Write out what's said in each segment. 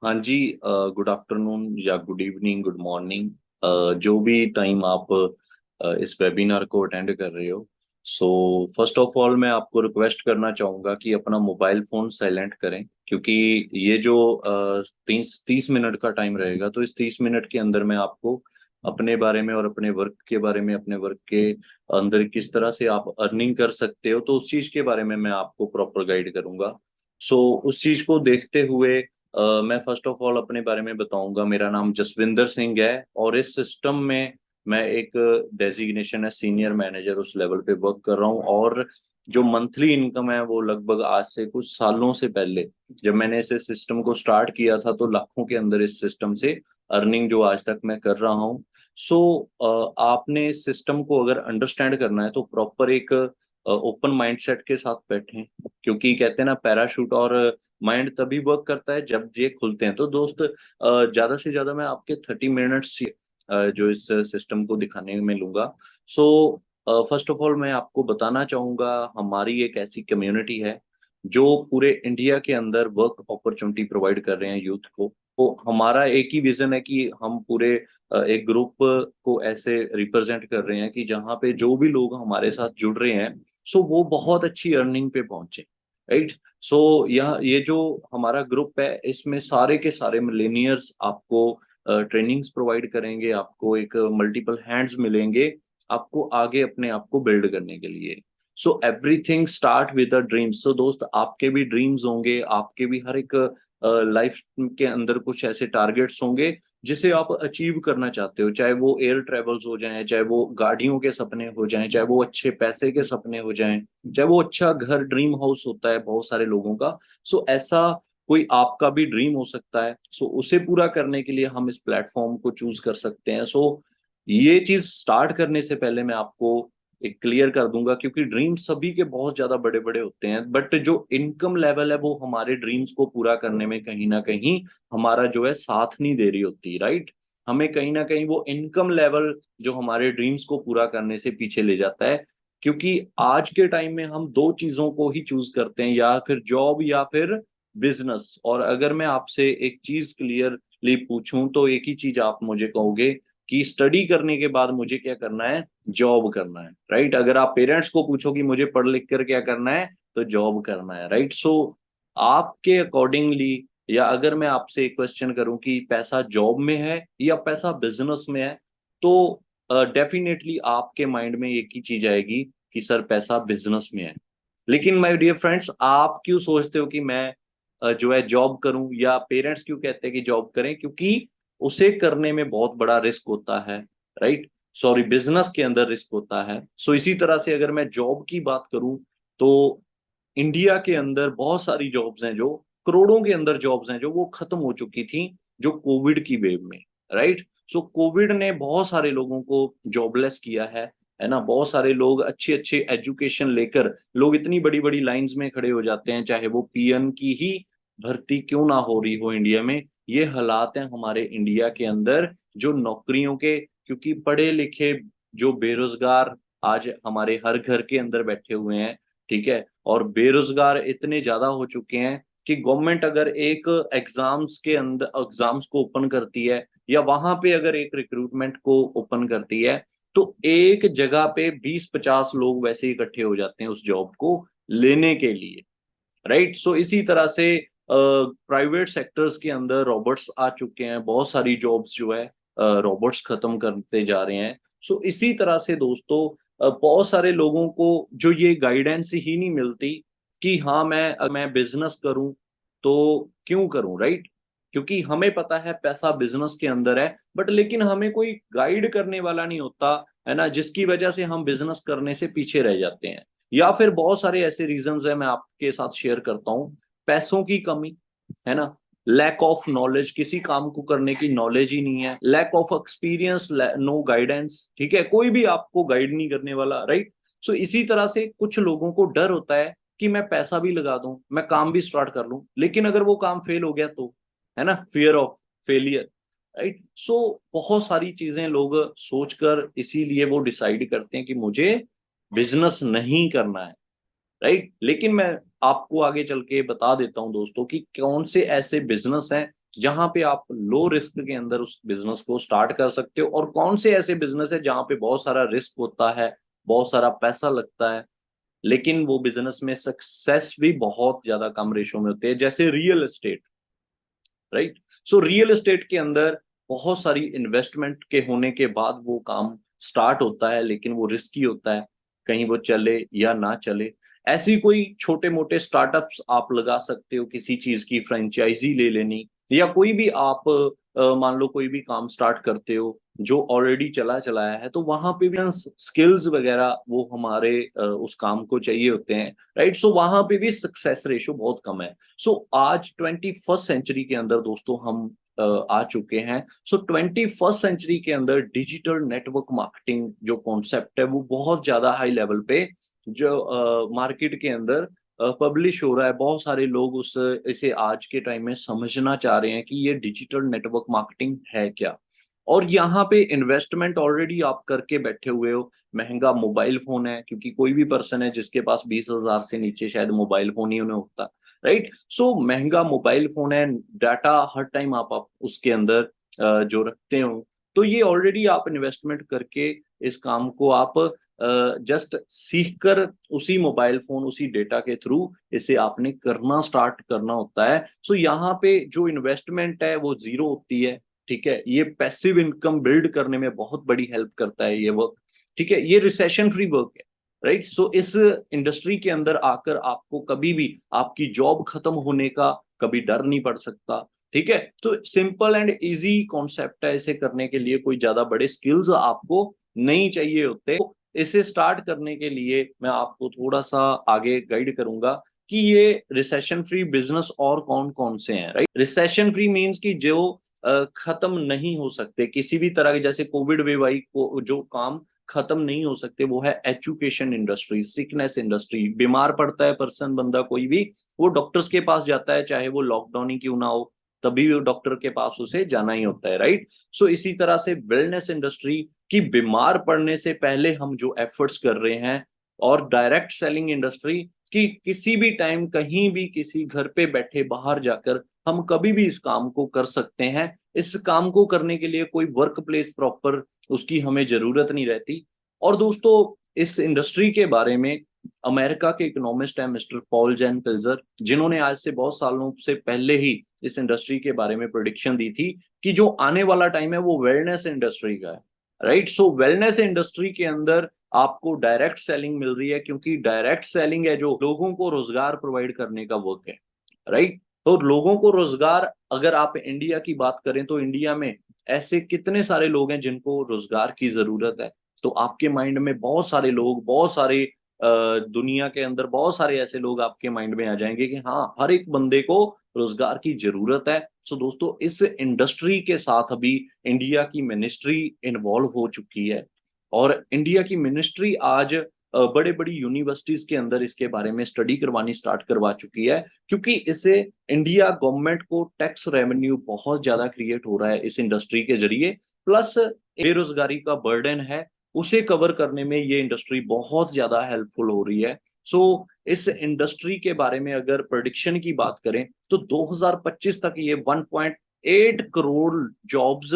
हाँ जी। Good afternoon या good evening, good morning, जो भी टाइम आप इस वेबिनार को अटेंड कर रहे हो। सो फर्स्ट ऑफ ऑल मैं आपको रिक्वेस्ट करना चाहूँगा कि अपना मोबाइल फ़ोन साइलेंट करें, क्योंकि ये जो 30 मिनट का टाइम रहेगा, तो इस 30 मिनट के अंदर मैं आपको अपने बारे में और अपने वर्क के बारे में, अपने वर्क के अंदर किस तरह से आप अर्निंग कर सकते हो, तो उस चीज़ के बारे में मैं आपको प्रॉपर गाइड करूँगा। सो उस चीज़ को देखते हुए मैं फर्स्ट ऑफ ऑल अपने बारे में बताऊंगा। मेरा नाम जसविंदर सिंह है और इस सिस्टम में मैं एक डेजिग्नेशन है सीनियर मैनेजर, उस लेवल पे वर्क कर रहा हूँ। और जो मंथली इनकम है वो लगभग आज से कुछ सालों से पहले जब मैंने इस सिस्टम को स्टार्ट किया था, तो लाखों के अंदर इस सिस्टम से अर्निंग जो आज तक मैं कर रहा हूँ। सो आपने इस सिस्टम को अगर अंडरस्टैंड करना है तो प्रॉपर एक ओपन माइंडसेट के साथ बैठें, क्योंकि कहते हैं ना, पैराशूट और माइंड तभी वर्क करता है जब ये खुलते हैं। तो दोस्त, ज्यादा से ज्यादा मैं आपके 30 मिनट्स जो इस सिस्टम को दिखाने में लूंगा। सो फर्स्ट ऑफ ऑल मैं आपको बताना चाहूंगा, हमारी एक ऐसी कम्युनिटी है जो पूरे इंडिया के अंदर वर्क अपॉर्चुनिटी प्रोवाइड कर रहे हैं यूथ को। तो हमारा एक ही विजन है कि हम पूरे एक ग्रुप को ऐसे रिप्रेजेंट कर रहे हैं कि जहाँ पे जो भी लोग हमारे साथ जुड़ रहे हैं, सो वो बहुत अच्छी अर्निंग पे पहुंचे। राइट। सो यह ये जो हमारा ग्रुप है, इसमें सारे के सारे मिलेनियर्स आपको ट्रेनिंग्स प्रोवाइड करेंगे, आपको एक मल्टीपल हैंड्स मिलेंगे आपको आगे अपने आप को बिल्ड करने के लिए। So everything start with a dreams. सो दोस्त, आपके भी ड्रीम्स होंगे, आपके भी हर एक लाइफ के अंदर कुछ ऐसे टारगेट्स होंगे जिसे आप अचीव करना चाहते हो, चाहे वो एयर ट्रेवल्स हो जाएं, चाहे वो गाड़ियों के सपने हो जाएं, चाहे वो अच्छे पैसे के सपने हो जाएं, चाहे वो अच्छा घर, ड्रीम हाउस होता है बहुत सारे लोगों का। सो ऐसा कोई आपका भी ड्रीम हो सकता है। सो उसे पूरा करने के लिए हम इस प्लेटफॉर्म को चूज कर सकते हैं। सो ये चीज स्टार्ट करने से पहले मैं आपको एक क्लियर कर दूंगा, क्योंकि ड्रीम सभी के बहुत ज्यादा बड़े बड़े होते हैं, बट जो इनकम लेवल है वो हमारे ड्रीम्स को पूरा करने में कहीं ना कहीं हमारा जो है साथ नहीं दे रही होती। राइट। हमें कहीं ना कहीं वो इनकम लेवल जो हमारे ड्रीम्स को पूरा करने से पीछे ले जाता है, क्योंकि आज के टाइम में हम दो चीजों को ही चूज करते हैं, या फिर जॉब या फिर बिजनेस। और अगर मैं आपसे एक चीज क्लियरली पूछूं तो एक ही चीज आप मुझे कहोगे कि स्टडी करने के बाद मुझे क्या करना है? जॉब करना है। राइट। अगर आप पेरेंट्स को पूछो कि मुझे पढ़ लिख कर क्या करना है, तो जॉब करना है। राइट। सो आपके अकॉर्डिंगली, या अगर मैं आपसे एक क्वेश्चन करूं कि पैसा जॉब में है या पैसा बिजनेस में है, तो डेफिनेटली आपके माइंड में एक ही चीज आएगी कि सर पैसा बिजनेस में है। लेकिन माय डियर फ्रेंड्स, आप क्यों सोचते हो कि मैं जो है जॉब करूं, या पेरेंट्स क्यों कहते हैं कि जॉब करें? क्योंकि उसे करने में बहुत बड़ा रिस्क होता है। राइट। सॉरी, बिजनेस के अंदर रिस्क होता है। सो इसी तरह से अगर मैं जॉब की बात करूं, तो इंडिया के अंदर बहुत सारी जॉब्स हैं, जो करोड़ों के अंदर जॉब्स हैं, जो वो खत्म हो चुकी थी जो कोविड की वेव में। राइट। सो कोविड ने बहुत सारे लोगों को जॉबलेस किया है ना। बहुत सारे लोग अच्छे अच्छे एजुकेशन लेकर, लोग इतनी बड़ी बड़ी लाइंस में खड़े हो जाते हैं, चाहे वो पीएम की ही भर्ती क्यों ना हो रही हो इंडिया में। ये हालात हैं हमारे इंडिया के अंदर जो नौकरियों के, क्योंकि पढ़े लिखे जो बेरोजगार आज हमारे हर घर के अंदर बैठे हुए हैं। ठीक है। और बेरोजगार इतने ज्यादा हो चुके हैं कि गवर्नमेंट अगर एक एग्जाम्स के अंदर एग्जाम्स को ओपन करती है, या वहां पे अगर एक रिक्रूटमेंट को ओपन करती है, तो एक जगह पे 20-50 लोग वैसे ही इकट्ठे हो जाते हैं उस जॉब को लेने के लिए। राइट। सो इसी तरह से प्राइवेट सेक्टर्स के अंदर रॉबोट्स आ चुके हैं, बहुत सारी जॉब्स जो है रॉबोट्स खत्म करते जा रहे हैं। सो इसी तरह से दोस्तों, बहुत सारे लोगों को जो ये गाइडेंस ही नहीं मिलती कि हाँ, मैं बिजनेस करूं तो क्यों करूं। राइट। क्योंकि हमें पता है पैसा बिजनेस के अंदर है, बट लेकिन हमें कोई गाइड करने वाला नहीं होता, है ना, जिसकी वजह से हम बिजनेस करने से पीछे रह जाते हैं। या फिर बहुत सारे ऐसे रीजंस है, मैं आपके साथ शेयर करता हूँ। पैसों की कमी, है ना, लैक ऑफ नॉलेज, किसी काम को करने की नॉलेज ही नहीं है, lack of experience, no guidance. ठीक है, कोई भी आपको गाइड नहीं करने वाला। राइट। सो इसी तरह से कुछ लोगों को डर होता है कि मैं पैसा भी लगा दूं, मैं काम भी स्टार्ट कर लूं, लेकिन अगर वो काम फेल हो गया तो, है ना, फियर ऑफ फेलियर। राइट। सो बहुत सारी चीजें लोग सोचकर इसीलिए वो डिसाइड करते हैं कि मुझे बिजनेस नहीं करना है। राइट। लेकिन मैं आपको आगे चल के बता देता हूं दोस्तों कि कौन से ऐसे बिजनेस हैं जहां पे आप लो रिस्क के अंदर उस बिजनेस को स्टार्ट कर सकते हो, और कौन से ऐसे बिजनेस है जहां पे बहुत सारा रिस्क होता है, बहुत सारा पैसा लगता है, लेकिन वो बिजनेस में सक्सेस भी बहुत ज्यादा कम रेशो में होते हैं, जैसे real estate. Right. So real estate के अंदर बहुत सारी इन्वेस्टमेंट के होने के बाद वो काम स्टार्ट होता है, लेकिन वो रिस्की होता है, कहीं वो चले या ना चले। ऐसी कोई छोटे मोटे स्टार्टअप्स आप लगा सकते हो, किसी चीज की फ्रेंचाइजी ले लेनी, या कोई भी आप मान लो कोई भी काम स्टार्ट करते हो जो ऑलरेडी चला चलाया है, तो वहां पे भी स्किल्स वगैरह वो हमारे उस काम को चाहिए होते हैं। राइट। सो वहां पे भी सक्सेस रेशो बहुत कम है। सो आज 21st सेंचुरी के अंदर दोस्तों हम आ चुके हैं। सो 21st सेंचुरी के अंदर डिजिटल नेटवर्क मार्केटिंग जो कॉन्सेप्ट है वो बहुत ज्यादा हाई लेवल पे जो मार्केट के अंदर पब्लिश हो रहा है। बहुत सारे लोग उस इसे आज के टाइम में समझना चाह रहे हैं कि ये डिजिटल नेटवर्क मार्केटिंग है क्या। और यहाँ पे इन्वेस्टमेंट ऑलरेडी आप करके बैठे हुए हो। महंगा मोबाइल फोन है, क्योंकि कोई भी पर्सन है जिसके पास 20,000 से नीचे शायद मोबाइल फोन ही उन्हें होता। राइट। सो महंगा मोबाइल फोन है, डाटा हर टाइम आप उसके अंदर जो रखते हो, तो ये ऑलरेडी आप इन्वेस्टमेंट करके इस काम को आप जस्ट सीख कर उसी मोबाइल फोन उसी डेटा के थ्रू इसे आपने करना स्टार्ट करना होता है। सो यहाँ पे जो इन्वेस्टमेंट है वो जीरो होती है। ठीक है। ये पैसिव इनकम बिल्ड करने में बहुत बड़ी हेल्प करता है ये वर्क। ठीक है। ये रिसेशन फ्री वर्क है। राइट। सो इस इंडस्ट्री के अंदर आकर आपको कभी भी आपकी जॉब खत्म होने का कभी डर नहीं पड़ सकता। ठीक है। तो सिंपल एंड इजी कॉन्सेप्ट है, इसे करने के लिए कोई ज्यादा बड़े स्किल्स आपको नहीं चाहिए होते। तो इसे स्टार्ट करने के लिए मैं आपको थोड़ा सा आगे गाइड करूंगा कि ये रिसेशन फ्री बिजनेस और कौन कौन से हैं। राइट। रिसेशन फ्री मींस कि जो खत्म नहीं हो सकते किसी भी तरह के, जैसे कोविड वेव आई को जो काम खत्म नहीं हो सकते, वो है एजुकेशन इंडस्ट्री, सिकनेस इंडस्ट्री। बीमार पड़ता है पर्सन, बंदा कोई भी, वो डॉक्टर्स के पास जाता है, चाहे वो लॉकडाउन ही क्यों ना हो, तभी वो डॉक्टर के पास उसे जाना ही होता है। राइट। सो इसी तरह से वेलनेस इंडस्ट्री की बीमार पड़ने से पहले हम जो एफर्ट्स कर रहे हैं, और डायरेक्ट सेलिंग इंडस्ट्री कि किसी भी टाइम कहीं भी किसी घर पे बैठे बाहर जाकर हम कभी भी इस काम को कर सकते हैं। इस काम को करने के लिए कोई वर्क प्लेस प्रॉपर उसकी हमें जरूरत नहीं रहती। और दोस्तों इस इंडस्ट्री के बारे में अमेरिका के इकोनॉमिस्ट हैं मिस्टर पॉल जैन पिल्जर, जिन्होंने आज से बहुत सालों से पहले ही इस इंडस्ट्री के बारे में प्रोडिक्शन दी थी कि जो आने वाला टाइम है वो वेलनेस इंडस्ट्री का है। राइट। सो वेलनेस इंडस्ट्री के अंदर आपको डायरेक्ट सेलिंग मिल रही है, क्योंकि डायरेक्ट सेलिंग है जो लोगों को रोजगार प्रोवाइड करने का वर्क है। राइट। तो लोगों को रोजगार, अगर आप इंडिया की बात करें तो इंडिया में ऐसे कितने सारे लोग हैं जिनको रोजगार की जरूरत है। तो आपके माइंड में बहुत सारे लोग, बहुत सारे दुनिया के अंदर बहुत सारे ऐसे लोग आपके माइंड में आ जाएंगे कि हाँ, हर एक बंदे को रोजगार की जरूरत है। सो दोस्तों इस इंडस्ट्री के साथ अभी इंडिया की मिनिस्ट्री इन्वॉल्व हो चुकी है, और इंडिया की मिनिस्ट्री आज बड़े बड़ी यूनिवर्सिटीज के अंदर इसके बारे में स्टडी करवानी स्टार्ट करवा चुकी है, क्योंकि इससे इंडिया गवर्नमेंट को टैक्स रेवेन्यू बहुत ज्यादा क्रिएट हो रहा है इस इंडस्ट्री के जरिए। प्लस बेरोजगारी का बर्डन है, उसे कवर करने में ये इंडस्ट्री बहुत ज्यादा हेल्पफुल हो रही है। सो इस इंडस्ट्री के बारे में अगर प्रेडिक्शन की बात करें तो 2025 तक ये 1.8 करोड़ जॉब्स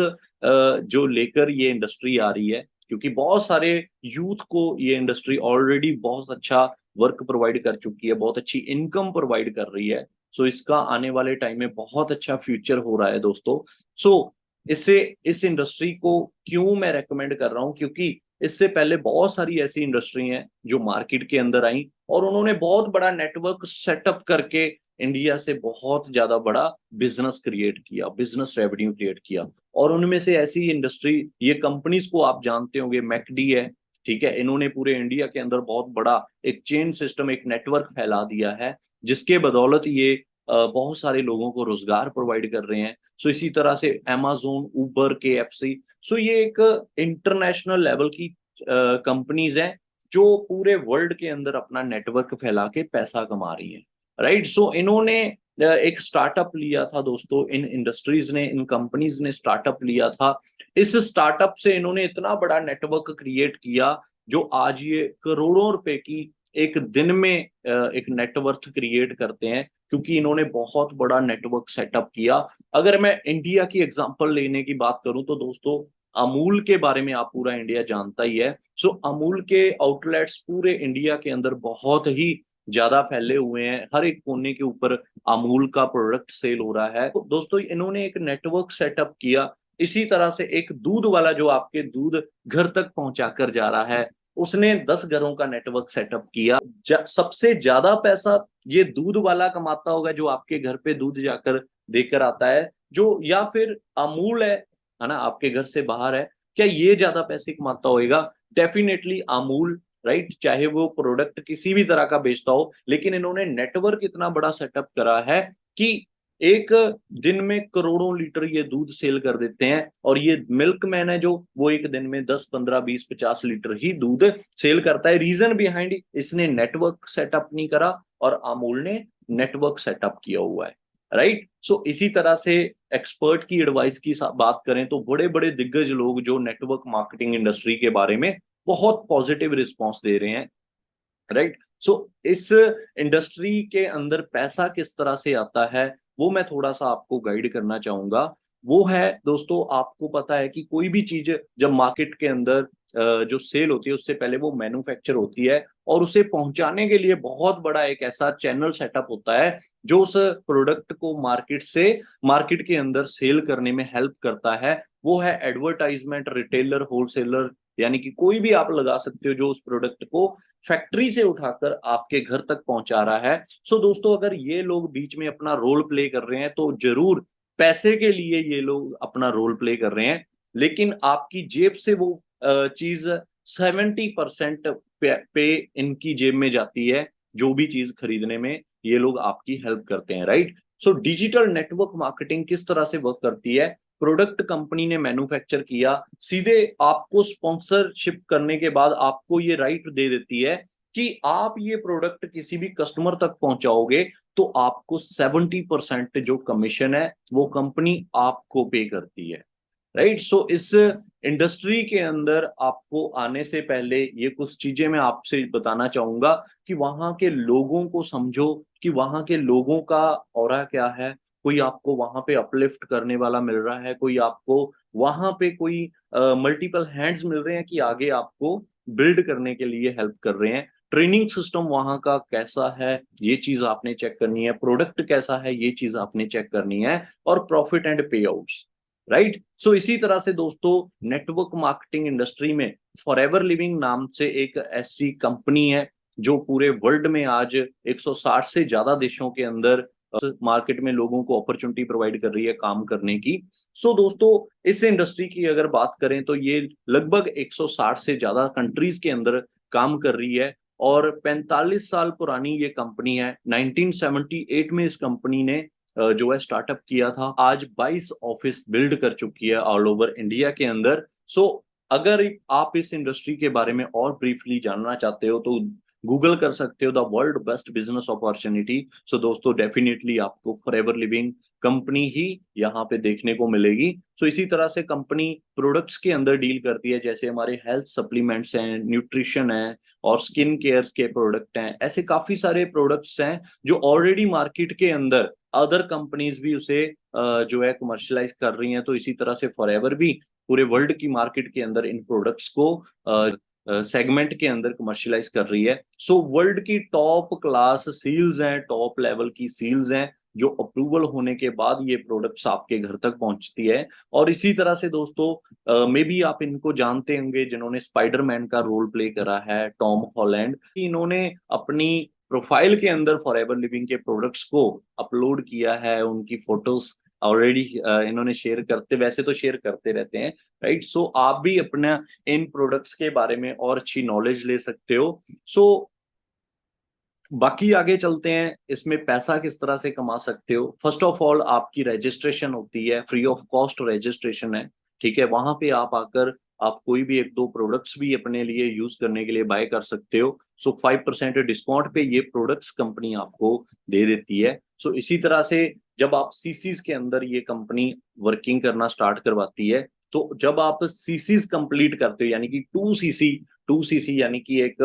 जो लेकर ये इंडस्ट्री आ रही है, क्योंकि बहुत सारे यूथ को ये इंडस्ट्री ऑलरेडी बहुत अच्छा वर्क प्रोवाइड कर चुकी है, बहुत अच्छी इनकम प्रोवाइड कर रही है। सो इसका आने वाले टाइम में बहुत अच्छा फ्यूचर हो रहा है दोस्तों। सो इससे इस इंडस्ट्री को क्यों मैं रेकमेंड कर रहा हूँ, क्योंकि इससे पहले बहुत सारी ऐसी इंडस्ट्री हैं जो मार्केट के अंदर आई और उन्होंने बहुत बड़ा नेटवर्क सेटअप करके इंडिया से बहुत ज्यादा बड़ा बिजनेस क्रिएट किया, बिजनेस रेवेन्यू क्रिएट किया। और उनमें से ऐसी इंडस्ट्री, ये कंपनीज को आप जानते होंगे, मैकडी है। ठीक है। इन्होंने पूरे इंडिया के अंदर बहुत बड़ा एक चेन सिस्टम, एक नेटवर्क फैला दिया है, जिसके बदौलत ये बहुत सारे लोगों को रोजगार प्रोवाइड कर रहे हैं। सो इसी तरह से अमेजोन, उबर, KFC, सो ये एक इंटरनेशनल लेवल की कंपनीज हैं जो पूरे वर्ल्ड के अंदर अपना नेटवर्क फैला के पैसा कमा रही हैं। राइट। सो इन्होंने एक स्टार्टअप लिया था दोस्तों, इन इंडस्ट्रीज ने, इन कंपनीज ने स्टार्टअप लिया था। इस स्टार्टअप से इन्होंने इतना बड़ा नेटवर्क क्रिएट किया जो आज ये करोड़ों रुपए की एक दिन में एक नेटवर्थ क्रिएट करते हैं, क्योंकि इन्होंने बहुत बड़ा नेटवर्क सेटअप किया। अगर मैं इंडिया की एग्जांपल लेने की बात करूं तो दोस्तों, अमूल के बारे में आप पूरा इंडिया जानता ही है। सो अमूल के आउटलेट्स पूरे इंडिया के अंदर बहुत ही ज्यादा फैले हुए हैं, हर एक कोने के ऊपर अमूल का प्रोडक्ट सेल हो रहा है। तो दोस्तों इन्होंने एक नेटवर्क सेटअप किया। इसी तरह से एक दूध वाला जो आपके दूध घर तक पहुंचा कर जा रहा है, उसने 10 घरों का नेटवर्क सेटअप किया। सबसे ज्यादा पैसा ये दूध वाला कमाता होगा जो आपके घर पे दूध जाकर देकर आता है, जो या फिर अमूल है ना, आपके घर से बाहर है, क्या ये ज्यादा पैसे कमाता होगा? Definitely Amul, right. चाहे वो प्रोडक्ट किसी भी तरह का बेचता हो, लेकिन इन्होंने नेटवर्क इतना बड़ा सेटअप करा है कि एक दिन में करोड़ों लीटर ये दूध सेल कर देते हैं। और ये मिल्कमैन है जो, वो एक दिन में 10, 15, 20, 50 लीटर ही दूध सेल करता है। रीजन बिहाइंड, इसने नेटवर्क सेटअप नहीं करा और अमूल ने नेटवर्क सेटअप किया हुआ है, राइट। सो इसी तरह से एक्सपर्ट की एडवाइस की बात करें तो बड़े बड़े दिग्गज लोग जो नेटवर्क मार्केटिंग इंडस्ट्री के बारे में बहुत पॉजिटिव रिस्पॉन्स दे रहे हैं, राइट। सो इस इंडस्ट्री के अंदर पैसा किस तरह से आता है, वो मैं थोड़ा सा आपको गाइड करना चाहूंगा। वो है दोस्तों, आपको पता है कि कोई भी चीज जब मार्केट के अंदर जो सेल होती है, उससे पहले वो मैन्युफैक्चर होती है और उसे पहुंचाने के लिए बहुत बड़ा एक ऐसा चैनल सेटअप होता है जो उस प्रोडक्ट को मार्केट के अंदर सेल करने में हेल्प करता है। वो है एडवर्टाइजमेंट, रिटेलर, होलसेलर, यानी कि कोई भी आप लगा सकते हो जो उस प्रोडक्ट को फैक्ट्री से उठाकर आपके घर तक पहुंचा रहा है। सो दोस्तों, अगर ये लोग बीच में अपना रोल प्ले कर रहे हैं तो जरूर पैसे के लिए ये लोग अपना रोल प्ले कर रहे हैं, लेकिन आपकी जेब से वो चीज 70% पे इनकी जेब में जाती है। जो भी चीज खरीदने में ये लोग आपकी हेल्प करते हैं, right. So digital network marketing किस तरह से वर्क करती है? प्रोडक्ट कंपनी ने मैन्युफैक्चर किया, सीधे आपको स्पॉन्सरशिप करने के बाद आपको ये राइट दे देती है कि आप ये प्रोडक्ट किसी भी कस्टमर तक पहुंचाओगे तो आपको 70% जो कमीशन है वो कंपनी आपको पे करती है, राइट। सो इस इंडस्ट्री के अंदर आपको आने से पहले ये कुछ चीजें मैं आपसे बताना चाहूंगा कि वहां के लोगों को समझो कि वहां के लोगों का ऑरा क्या है। कोई आपको वहां पे अपलिफ्ट करने वाला मिल रहा है, कोई आपको वहां पे कोई मल्टीपल हैंड्स मिल रहे हैं कि आगे आपको बिल्ड करने के लिए हेल्प कर रहे हैं। ट्रेनिंग सिस्टम वहां का कैसा है, ये चीज आपने चेक करनी है। प्रोडक्ट कैसा है, ये चीज आपने चेक करनी है। और प्रॉफिट एंड पे आउट्स, राइट। सो इसी तरह से दोस्तों, नेटवर्क मार्केटिंग इंडस्ट्री में फॉरएवर लिविंग नाम से एक ऐसी कंपनी है जो पूरे वर्ल्ड में आज 160 से ज्यादा देशों के अंदर मार्केट में लोगों को अपॉर्चुनिटी प्रोवाइड कर रही है काम करने की। सो दोस्तों, इस इंडस्ट्री की अगर बात करें तो ये लगभग 160 से ज्यादा कंट्रीज के अंदर काम कर रही है। और 45 साल पुरानी ये कंपनी है। 1978 में इस कंपनी ने जो है स्टार्टअप किया था। आज 22 ऑफिस बिल्ड कर चुकी है ऑल ओवर इंडिया के अंदर। सो अगर आप इस इंडस्ट्री के बारे में और ब्रीफली जानना चाहते हो तो गूगल कर सकते हो the world best business opportunity. So दोस्तों, डेफिनेटली आपको फॉरएवर लिविंग कंपनी ही यहाँ पे देखने को मिलेगी। सो इसी तरह से कंपनी प्रोडक्ट्स के अंदर डील करती है, जैसे हमारे हेल्थ सप्लीमेंट्स हैं, न्यूट्रिशन है और स्किन केयर के प्रोडक्ट हैं। ऐसे काफी सारे प्रोडक्ट्स हैं जो ऑलरेडी मार्केट के अंदर अदर कंपनीज भी उसे जो है कमर्शलाइज कर रही हैं। तो इसी तरह से फॉरएवर भी पूरे वर्ल्ड की मार्केट के अंदर इन प्रोडक्ट्स को सेगमेंट के अंदर कमर्शलाइज कर रही है। सो वर्ल्ड की टॉप क्लास सील्स हैं, टॉप लेवल की सील्स हैं, जो अप्रूवल होने के बाद ये प्रोडक्ट्स आपके घर तक पहुंचती है। और इसी तरह से दोस्तों, मे बी आप इनको जानते होंगे जिन्होंने स्पाइडरमैन का रोल प्ले करा है, टॉम हॉलैंड। इन्होंने अपनी प्रोफाइल के अंदर फॉरएवर लिविंग के प्रोडक्ट्स को अपलोड किया है, उनकी फोटोज ऑलरेडी इन्होंने शेयर करते, वैसे तो शेयर करते रहते हैं, राइट। सो आप भी अपना इन प्रोडक्ट्स के बारे में और अच्छी नॉलेज ले सकते हो। सो बाकी आगे चलते हैं, इसमें पैसा किस तरह से कमा सकते हो। फर्स्ट ऑफ ऑल, आपकी रजिस्ट्रेशन होती है, फ्री ऑफ कॉस्ट रजिस्ट्रेशन है, ठीक है। वहां पे आप आकर आप कोई भी एक दो प्रोडक्ट्स भी अपने लिए यूज करने के लिए बाय कर सकते हो। सो 5% डिस्काउंट पे ये प्रोडक्ट्स कंपनी आपको दे देती है। सो इसी तरह से जब आप सीसीज के अंदर ये कंपनी वर्किंग करना स्टार्ट करवाती है, तो जब आप सीसीज कंप्लीट करते हो, यानी कि 2 सीसी 2cc यानी कि एक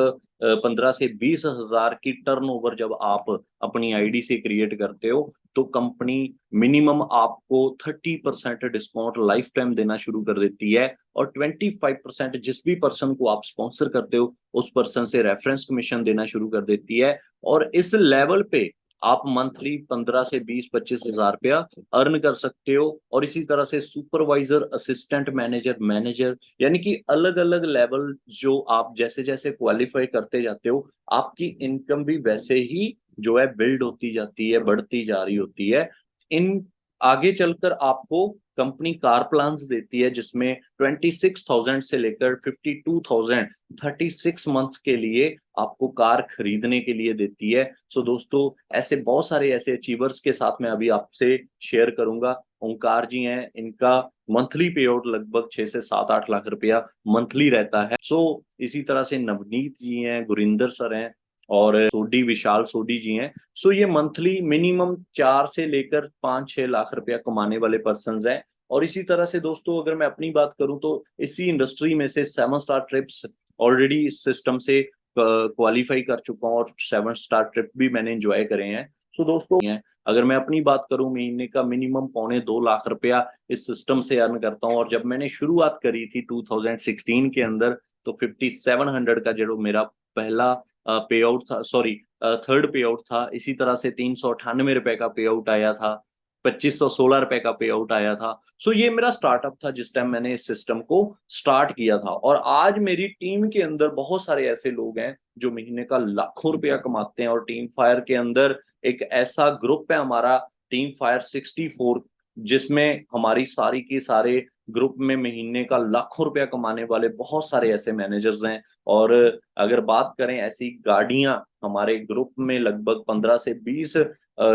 15 से 20 हजार की टर्नओवर जब आप अपनी आईडी से क्रिएट करते हो तो कंपनी मिनिमम आपको 30% डिस्काउंट लाइफ टाइम देना शुरू कर देती है, और 25% जिस भी पर्सन को आप स्पॉन्सर करते हो उस पर्सन से रेफरेंस कमीशन देना शुरू कर देती है। और इस लेवल पे आप मंथली 15 से 20-25 हजार रुपया अर्न कर सकते हो। और इसी तरह से सुपरवाइजर, असिस्टेंट मैनेजर, मैनेजर, यानी कि अलग अलग लेवल जो आप जैसे जैसे क्वालिफाई करते जाते हो आपकी इनकम भी वैसे ही जो है बिल्ड होती जाती है, बढ़ती जा रही होती है। इन आगे चलकर आपको कंपनी कार प्लान्स देती है जिसमें 26,000 से लेकर 52,000 36 मंथ्स के लिए आपको कार खरीदने के लिए देती है। सो दोस्तों, ऐसे बहुत सारे ऐसे अचीवर्स के साथ मैं अभी आपसे शेयर करूंगा। ओंकार जी हैं, इनका मंथली पे आउट लगभग 6 से 7-8 लाख रुपया मंथली रहता है। सो इसी तरह से नवनीत जी हैं, गुरिंदर सर हैं, और सोडी, विशाल सोडी जी हैं। सो ये मंथली मिनिमम 4 से लेकर 5-6 लाख रुपया कमाने वाले पर्सन हैं। और इसी तरह से दोस्तों, अगर मैं अपनी बात करूं तो इसी इंडस्ट्री में से 7 स्टार ट्रिप्स ऑलरेडी इस सिस्टम से क्वालिफाई कर चुका हूं, और 7 स्टार ट्रिप भी मैंने एंजॉय करे हैं। सो दोस्तों, अगर मैं अपनी बात करूं, महीने का मिनिमम 2.25 लाख रुपया इस सिस्टम से अर्न करता हूं। और जब मैंने शुरुआत करी थी 2016 के अंदर तो 5700 का जो मेरा पहला पे आउट था, सॉरी थर्ड पे आउट था। इसी तरह से 398 रुपए का पे आउट आया था, 2516 रुपए का पे आउट आया था। सो ये मेरा स्टार्टअप था जिस टाइम मैंने इस सिस्टम को स्टार्ट किया था। और आज मेरी टीम के अंदर बहुत सारे ऐसे लोग हैं जो महीने का लाखों रुपया कमाते हैं। और टीम फायर के अंदर एक ऐसा ग्रुप है हमारा, टीम फायर 64, जिसमें हमारी सारी की सारे ग्रुप में महीने का लाखों रुपया कमाने वाले बहुत सारे ऐसे मैनेजर्स हैं। और अगर बात करें ऐसी गाड़ियां, हमारे ग्रुप में लगभग 15 से 20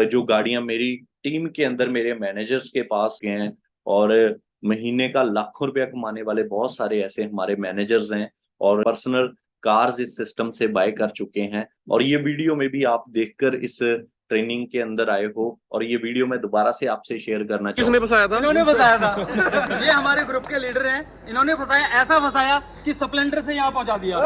जो गाड़ियां मेरी टीम के अंदर मेरे मैनेजर्स के पास गए हैं। और महीने का लाखों रुपया कमाने वाले बहुत सारे ऐसे हमारे मैनेजर्स हैं, और पर्सनल कार्स इस सिस्टम से बाय कर चुके हैं। और ये वीडियो में भी आप देखकर इस ट्रेनिंग के अंदर आए हो, और ये वीडियो मैं दोबारा से आपसे शेयर करना किसने फंसाया था? इन्होंने फंसाया था। ये हमारे ग्रुप के लीडर हैं, इन्होंने फंसाया, ऐसा फंसाया कि स्प्लेंडर से यहाँ पहुंचा दिया।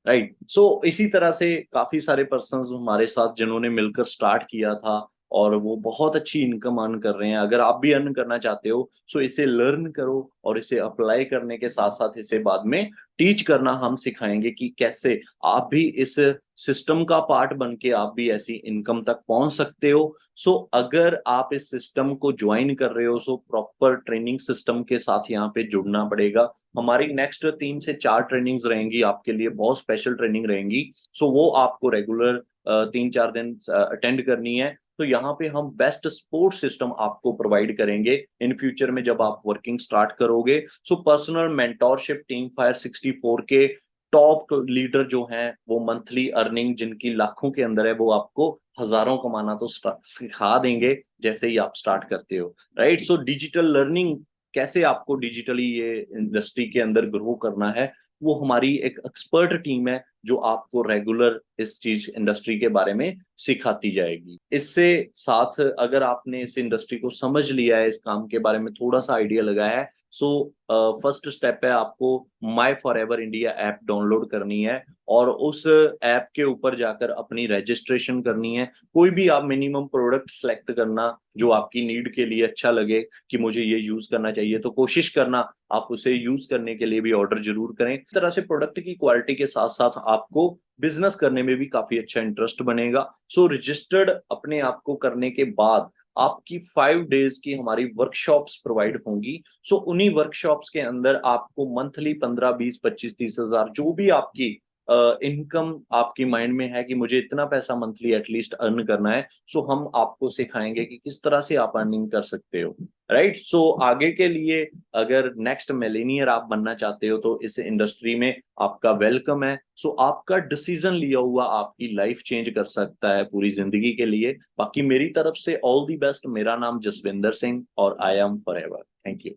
राइट। सो इसी तरह से काफी सारे पर्सन्स हमारे साथ जिन्होंने मिलकर स्टार्ट किया था, और वो बहुत अच्छी इनकम अर्न कर रहे हैं। अगर आप भी अर्न करना चाहते हो सो इसे लर्न करो, और इसे अप्लाई करने के साथ साथ इसे बाद में टीच करना हम सिखाएंगे कि कैसे आप भी इस सिस्टम का पार्ट बन के आप भी ऐसी इनकम तक पहुंच सकते हो। सो अगर आप इस सिस्टम को ज्वाइन कर रहे हो सो प्रॉपर ट्रेनिंग सिस्टम के साथ यहाँ पे जुड़ना पड़ेगा। हमारी नेक्स्ट 3 से 4 ट्रेनिंग्स रहेंगी आपके लिए, बहुत स्पेशल ट्रेनिंग रहेंगी। सो वो आपको रेगुलर 3-4 दिन अटेंड करनी है। तो यहाँ पे हम बेस्ट सपोर्ट सिस्टम आपको प्रोवाइड करेंगे इन फ्यूचर में जब आप वर्किंग स्टार्ट करोगे। So personal mentorship, team fire 64 के टॉप लीडर जो हैं वो मंथली अर्निंग जिनकी लाखों के अंदर है, वो आपको हजारों कमाना तो सिखा देंगे जैसे ही आप स्टार्ट करते हो। राइट। सो डिजिटल लर्निंग, कैसे आपको डिजिटली ये इंडस्ट्री के अंदर ग्रो करना है, वो हमारी एक एक्सपर्ट टीम है जो आपको रेगुलर इस चीज इंडस्ट्री के बारे में सिखाती जाएगी। इससे साथ अगर आपने इस इंडस्ट्री को समझ लिया है, इस काम के बारे में थोड़ा सा आइडिया लगाया है, सो फर्स्ट स्टेप है आपको माई for ever India app download करनी है, और उस ऐप के ऊपर जाकर अपनी रजिस्ट्रेशन करनी है। कोई भी आप मिनिमम प्रोडक्ट सेलेक्ट करना जो आपकी नीड के लिए अच्छा लगे कि मुझे ये यूज करना चाहिए, तो कोशिश करना आप उसे यूज करने के लिए भी ऑर्डर जरूर करें। इस तरह से प्रोडक्ट की क्वालिटी के साथ साथ आपको बिजनेस करने में भी काफी अच्छा इंटरेस्ट बनेगा। सो रजिस्टर्ड अपने आप को करने के बाद आपकी 5 डेज की हमारी वर्कशॉप्स प्रोवाइड होंगी। सो उन्हीं वर्कशॉप्स के अंदर आपको मंथली 15, 20, 25, 30 हजार जो भी आपकी इनकम आपकी माइंड में है कि मुझे इतना पैसा मंथली एटलीस्ट अर्न करना है, सो हम आपको सिखाएंगे कि किस तरह से आप अर्निंग कर सकते हो। राइट। सो आगे के लिए अगर नेक्स्ट मिलेनियर आप बनना चाहते हो तो इस इंडस्ट्री में आपका वेलकम है। सो आपका डिसीजन लिया हुआ आपकी लाइफ चेंज कर सकता है पूरी जिंदगी के लिए। बाकी मेरी तरफ से ऑल दी बेस्ट। मेरा नाम जसविंदर सिंह और I am forever. Thank you.